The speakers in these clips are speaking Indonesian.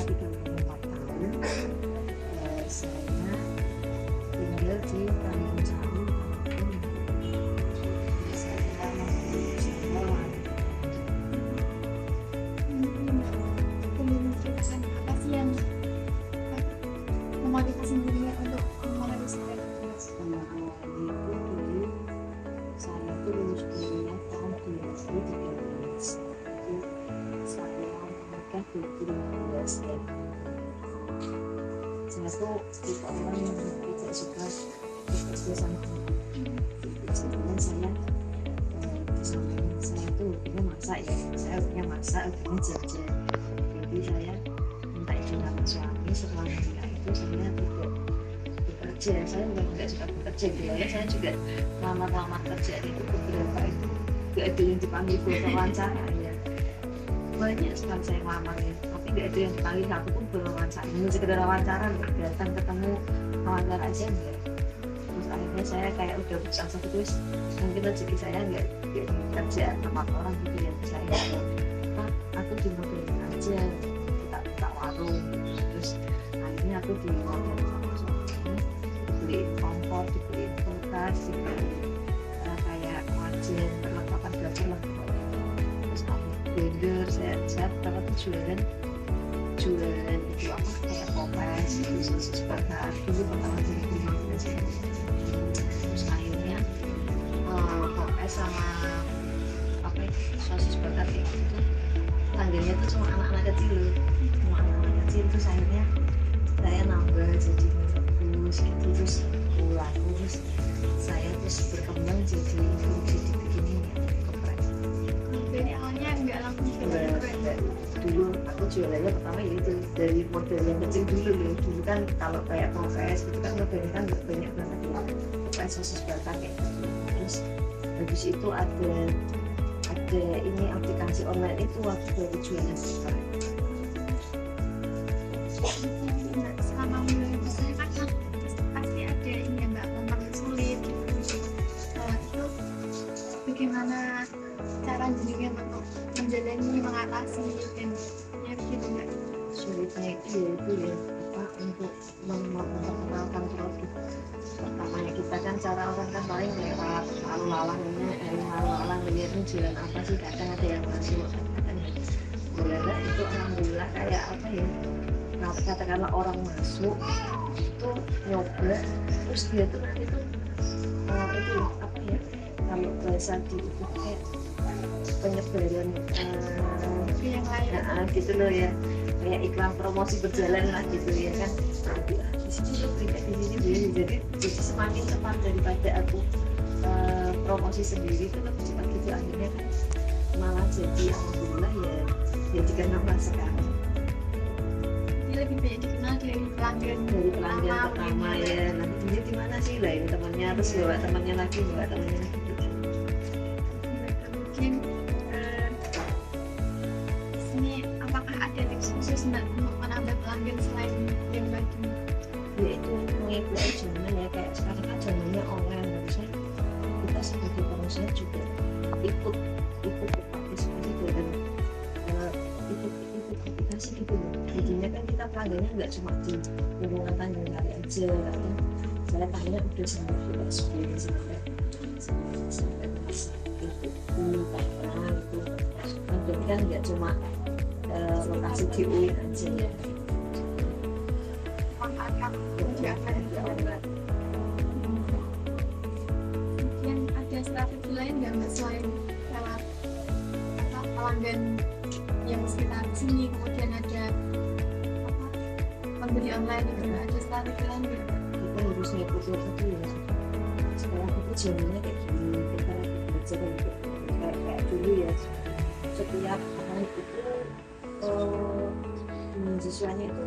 34 tahun. Saya tinggal di Tanjungsari, saya tinggal Kesan apa sih yang memotivasi dirinya untuk meneruskan? awalnya itu dulu saya tuh lulus kuliah tahun 2013, itu saya menikah 2015 ya. Saya tuh tipe orang yang tidak suka bekerja sama orang. Sebenarnya saya di samping saya tuh hobinya masak ya, saya hobinya masak, hobinya jajan. Jadi saya minta izin sama suami setelah menikah itu saya tidak bekerja. Saya nggak suka bekerja gitu ya. Saya juga lama-lama kerja itu beberapa itu nggak ada yang dipanggil buat wawancara ya. Banyak sekali saya ngelamar ya, tapi nggak ada yang dipanggil satu pun buat wawancara. Hanya sekedar wawancara, datang ketemu wawancara aja enggak. Terus akhirnya saya kayak udah berusaha terus, mungkin rezeki saya nggak kerja sama orang gitu ya. Saya aku di mobil aja, kita buka warung. Terus akhirnya aku di mobil sama suami, dibeli kompor, dibeli kulkas, dibeli kayak wajan, perlengkapan dapur lah. Terus blender, saya pertama tuh jualan itu apa kayak kopes, sosis bakar dulu pertama jadi di mobil aja. Terus akhirnya kopes sama apa itu sosis bakar kayak gitu, tangganya tuh cuma anak-anak kecil, terus akhirnya saya nambah jadi rebus gitu, terus pulang, terus saya terus berkembang jadi ibu jadi begini geprek. Jadi awalnya nggak langsung jualan geprek. Dulu aku jualannya pertama ya itu dari model yang kecil dulu loh. Dulu kan kalau kayak kopes gitu kan modelnya kan banyak banget ya, kopes sosis bakar kayak gitu. Terus habis itu ada ini aplikasi online itu waktu baru jualan geprek. Selama mulai bisnis kan pasti ada ini yang nggak sulit gitu. Itu bagaimana cara jenengan untuk menjalani, mengatasi dan ya gitu nggak? Sulitnya itu ya apa untuk memperkenalkan produk. Pertamanya kita kan cara orang kan paling lewat lalu-lalang lihat ini jualan apa sih, kadang ada yang masuk kadang jualan itu alhamdulillah kayak apa ya, katakanlah orang masuk itu nyoba terus dia tuh nanti tuh itu apa ya, kalau bahasa di itu kayak penyebaran Yang lain gitu loh ya, kayak iklan promosi berjalan lah gitu ya kan. Di sini tuh beli di sini beli, jadi semakin cepat daripada aku promosi sendiri itu lebih cepat gitu. Akhirnya kan malah jadi alhamdulillah ya dikenal lah sekarang. Jadi lebih banyak dikenal dari pelanggan Pertama ya, nanti dia di mana sih lah ini temannya, terus bawa temannya lagi gitu. Mungkin sini apakah ada tips khusus untuk menambah pelanggan selain yang bagi? Ya itu mengikuti zaman ya, kayak sekarang kan zamannya online, harusnya kita sebagai pengusaha juga ikut berpartisipasi dan ikut aplikasi gitu loh. Jadinya kan kita pelanggannya nggak cuma di lingkungan Tanjungsari aja, saya tanya udah sampai USB sampai itu Tangerang itu kan, jadi kan nggak cuma lokasi di UIN aja ya. Manfaatkan juga akan mungkin ada strategi lain nggak Mbak selain lewat pelanggan yang sekitar sini, kemudian ada pembeli online itu ada strategi lain nggak? Kita harus ngikutin itu ya. Sekarang itu zamannya kayak gini, kita lagi belajar kayak dulu ya. Setiap orang itu mahasiswanya itu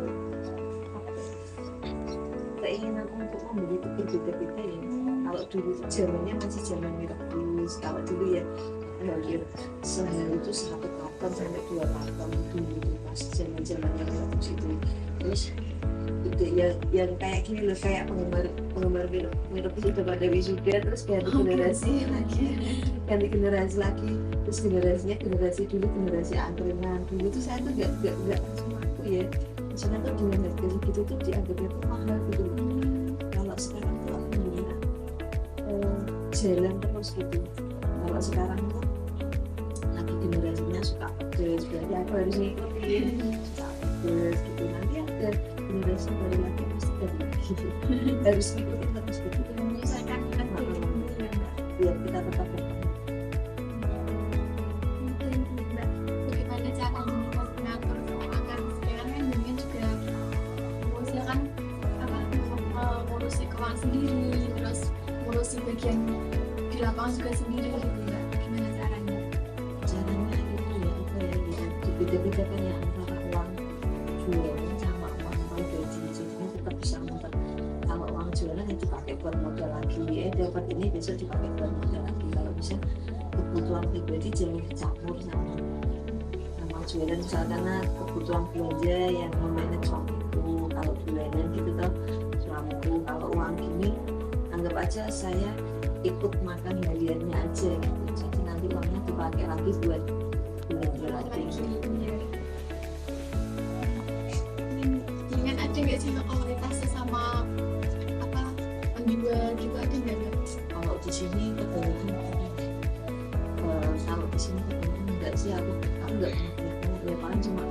keinginan untuk membeli itu berbeda-beda ya. Kalau dulu itu zamannya masih zaman rebus, kalau dulu ya hampir sehari itu 1 karton sampai 2 karton dulu pas zaman-zamannya rebus itu. Terus itu yang kayak gini loh, kayak penggemar mie rebus udah pada wisuda, terus ganti generasi lagi, terus generasi dulu generasi angkringan. Dulu tuh saya tuh nggak langsung aku ya misalnya tuh dengan harga segitu tuh dianggapnya tuh mahal gitu loh. Kalau sekarang tuh alhamdulillah jalan terus gitu. Kalau sekarang tuh lagi generasinya suka pedes, berarti aku harus ngikutin suka pedes gitu. Nanti ada generasi baru lagi pasti dari lagi harus ngikutin terus gitu. Menyesuaikan dengan diri sendiri ya Mbak. Biar kita tetap berkembang. Mungkin Mbak, bagaimana cara jenengan mengatur keuangan? Sekarang kan jenengan juga mengusahakan apa ngurusi keuangan sendiri, terus ngurusi bagian di lapangan juga sendiri gitu Mbak. Gimana caranya? Caranya itu ya apa ya, beda-beda kan ya antara uang jualan sama uang gaji, jadinya tetap bisa muter. Kalau uang jualan ya dipakai buat modal lagi, dapat ini besok dipakai buat modal lagi. Kalau bisa kebutuhan pribadi jangan dicampur sama jualan, misalkan kebutuhan belanja yang memanage suamiku, kalau bulanan gitu toh suamiku. Kalau uang gini anggap aja saya ikut makan hariannya aja gitu, jadi nanti uangnya dipakai lagi buat belanja lagi. Dengan ada nggak sih komunitasnya sama apa penjual gitu, ada nggak Mbak? Kalau di sini kebanyakan kalau di sini kebanyakan enggak sih, aku nggak pernah ya, paling cuma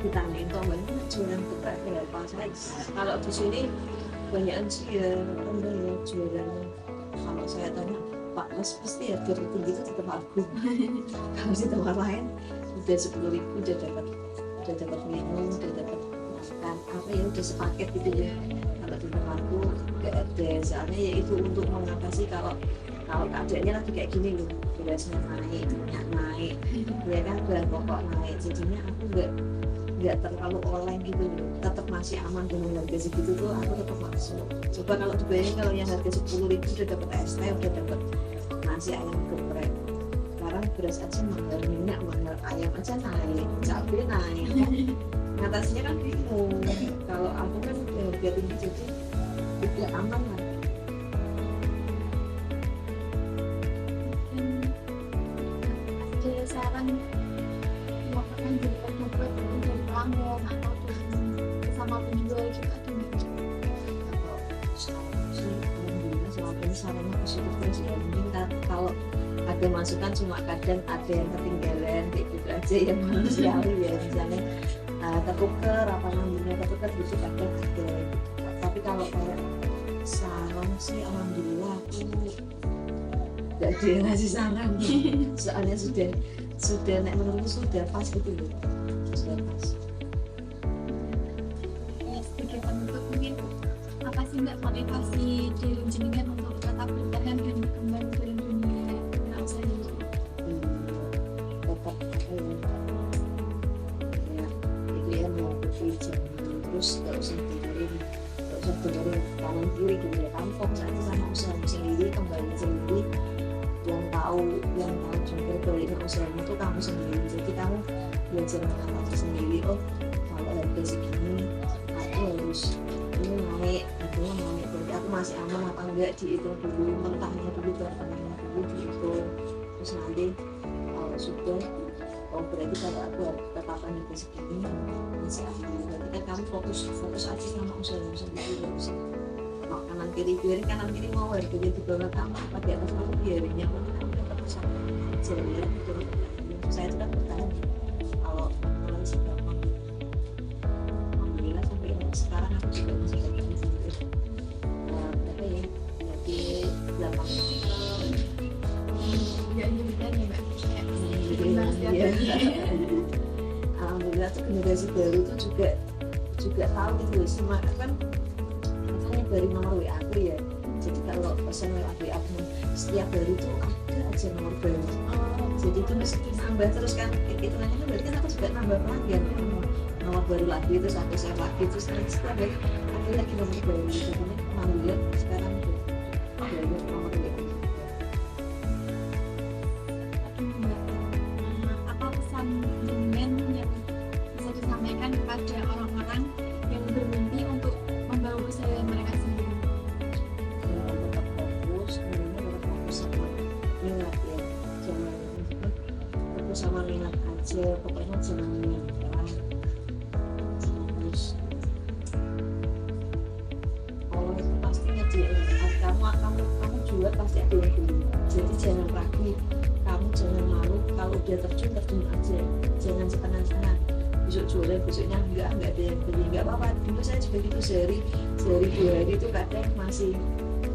ditanyain kok mbak ini jualan geprek ya apa saya. Kalau di sini banyakan sih ya rendah ya jualannya. Kalau saya tanya Pak Mas pasti harga tertinggi itu tetap aku. Kalau di tempat lain udah 10.000 udah dapat minum, udah dapat makan apa ya, udah sepaket gitu ya. Kalau di tempatku nggak ada, soalnya ya itu untuk mengatasi kalau keadaannya lagi kayak gini loh, berasnya naik, minyak naik, ya kan bahan pokok naik, jadinya aku nggak terlalu oleng gitu loh, tetap masih aman dengan harga segitu tuh aku tetap masuk. Coba kalau dibayangin kalau yang harga 10.000 udah dapat ST, udah dapat nasi ayam geprek, sekarang beras aja mahal, minyak mahal, ayam aja naik, cabai naik, ngatasinya kan bingung. Kalau aku kan harga tinggi jadi tidak aman lah. Ada saran melakukan jenengan membuat dari pelanggan atau sama penjual juga ada nggak? Kalau sekarang sih alhamdulillah semakin sarannya positif terus ya. Mungkin kalau ada masukan cuma kadang ada yang ketinggalan kayak gitu aja yang manusiawi ya, misalnya ketuker apa namanya, ketuker gitu kadang ada. Tapi kalau kayak saran sih alhamdulillah aku nggak ada yang ngasih saran soalnya sudah naik menurutku sudah pas gitu loh, sudah pas. Ya, sedikit penutup mungkin apa sih Mbak motivasi diri jenengan untuk tetap bertahan dan berkembang dalam dunia usaha ini? Tetap ya itu ya, mau bekerja terus nggak usah dengerin kanan kiri gitu ya, kamu fokus aja sama usaha sendiri, kembali sendiri. Yang tahu juga balik usahamu itu kamu sendiri, jadi kamu belajar mengatasi sendiri. Oh kalau harga segini aku harus ini naik, harganya naik, berarti aku masih aman apa enggak, dihitung dulu mentahnya dulu, barangnya dulu dihitung, terus nanti kalau sudah berarti kalau aku tetapkan harga segini masih aman, berarti kan kamu fokus aja sama usahamu sendiri, nggak usah mau kanan kiri, biarin kanan kiri mau harganya di bawah kamu apa di atas kamu, biarinnya kamu tetap bisa jalan gitu. Saya itu kan bertahan kalau mulai sih gampang, alhamdulillah sampai sekarang aku juga masih kayak gitu. Berapa ya, jadi 8 Ya ini benar ya Mbak, kayak berkembang setiap hari. alhamdulillah tuh generasi baru tuh juga tahu gitu loh, semua kan makanya dari nomor WA aku ya, jadi kalau pesan WA aku setiap hari tuh ada aja nomor baru. Jadi itu mesti nambah terus kan, itu nanti kan berarti kan aku juga nambah pelanggan, nomor baru lagi, terus aku share lagi, terus nanti setiap hari ada lagi nomor baru, jadinya alhamdulillah sekarang udah banyak nomor WA. Apa pesan jenengan yang bisa disampaikan kepada orang-orang yang bermimpi untuk membangun usaha mereka sendiri? Tetap fokus sama minat ya, jangan fokus sama minat aja, pokoknya jangan menyerah, terus buat pasti ada yang beli. Jadi jangan ragu, kamu jangan malu, kalau udah terjun aja, jangan setengah-setengah. Besok jualan, besoknya enggak ada yang beli, enggak apa-apa. Dulu saya juga gitu, sehari 2 hari itu kadang masih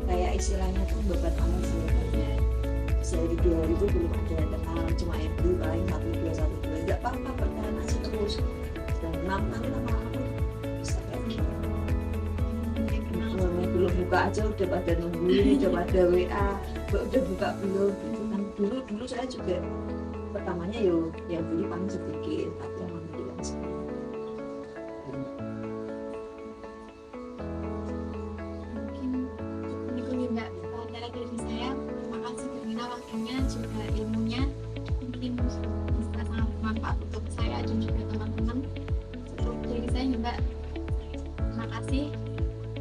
kayak istilahnya tuh beban alas ya. Sehari 2 hari itu belum ada yang kenal, cuma yang beli paling 1-2 enggak apa-apa, bertahan aja terus. Dan nanti lama-lama bisa kayak gitu. Belum buka aja udah pada nungguin, udah pada WA, udah buka belum gitu kan. Dulu saya juga pertamanya yang beli paling sedikit, tapi emang beli yang sekali. Mungkin itu juga pelajaran dari saya. Terima kasih karena waktunya juga ilmunya mungkin bisa sangat bermanfaat untuk saya dan juga teman-teman. Untuk diri saya juga terima kasih.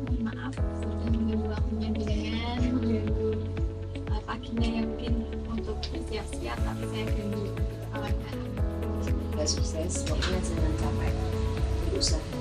Mohon maaf sudah mengganggu waktunya dengan mengganggu paginya yang mungkin untuk bersiap-siap, tapi saya ganggu kawan-kawan. Semoga sukses, pokoknya jangan capek berusaha.